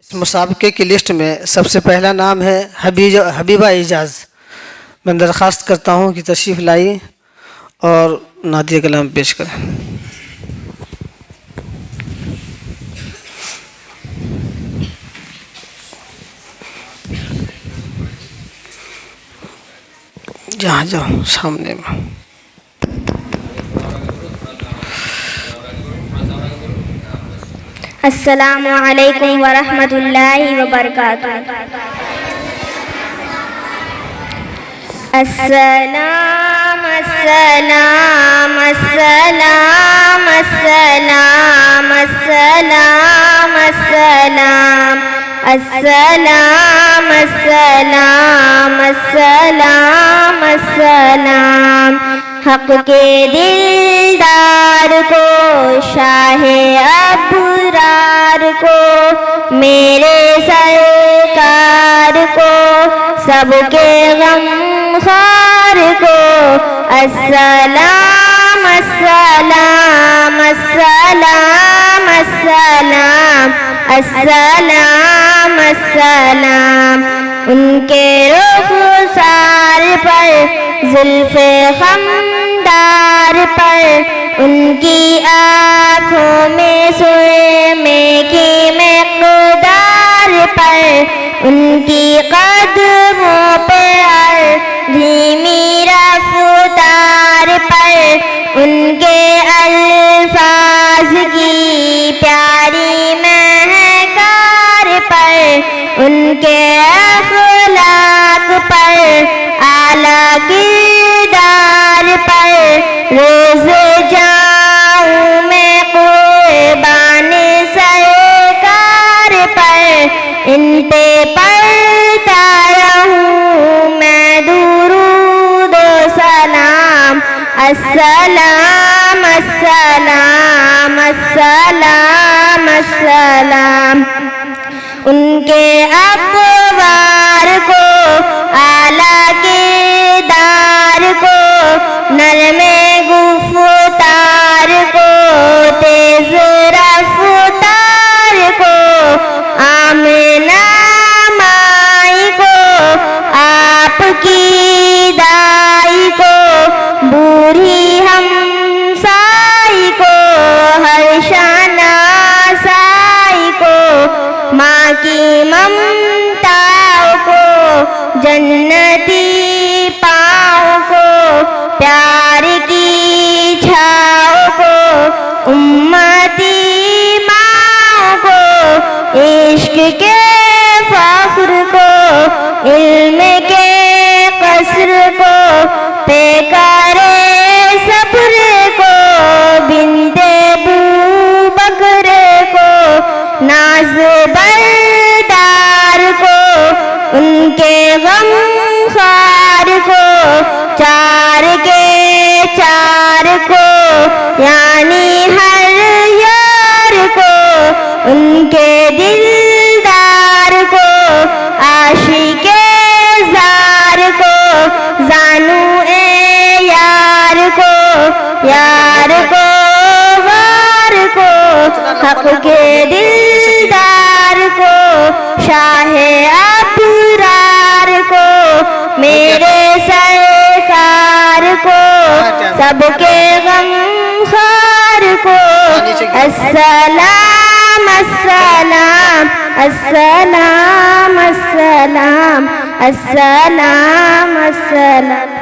इस मुसाबके की लिस्ट में सबसे पहला नाम है हबीबा एजाज। मैं दरख्वास्त करता हूँ कि तशरीफ़ लाई और नातिया कलाम पेश करें। जहाँ जाओ सामने में। अस्सलामु अलैकुम वरहमतुल्लाहि वबरकातुहू। अस्सलाम अस्सलाम अस्सलाम अस्सलाम अस्सलाम अस्सलाम अस्सलाम अस्सलाम अस्सलाम अस्सलाम। हक के दिलदार को, शाहे अबरार को, मेरे सरकार को, सबके गमखार को अस्सलाम अस्सलाम अस्सलाम अस्सलाम अस्सलाम अस्सलाम। उनके रुखसार पर, जुल्फ़े खमदार पर, उनकी आँखों में सुरमे की मिक़दार पर, उनकी कदमों पर धीमी रफ़्तार पर, उनके अल्फाज की प्यारी महकार पर, उनके अख़लाक़ पर, आला किरदार पर, रोज़ जाऊँ मैं क़ुरबान सरकार पर, इन पे पढ़ता रहूँ मैं दुरूद व सलाम। अस्सलाम अस्सलाम अस्सलाम अस्सलाम। उनके अक़वार को, आला किरदार को, नरमे गुफ्तार को, तेज़ रफ़्तार को, आमिना माई को, आपकी दाई को, बूढ़ी हमसाई को, हर शनासाई को, माँ की ममताओं को, जन्नती पाँव को, प्यार की छाँव को, उम्मती माँ को, इश्क के फ़ख्र को, इल्म के क़स्र को, पेकारे सब्र को, बिन्ते अबू बकर को, नाज़ बरदार को, उनके गमखार को, चार के चार को, यानी हर यार को, उनके दिलदार को, आशिके ज़ार को, जानू ए यार को, यार को वार को, हक के दिलदार को, शाहे अबरार को, मेरे सरकार को, सबके गमखार को अस्सलाम अस्सलाम अस्सलाम अस्सलाम अस्सलाम अस्सलाम।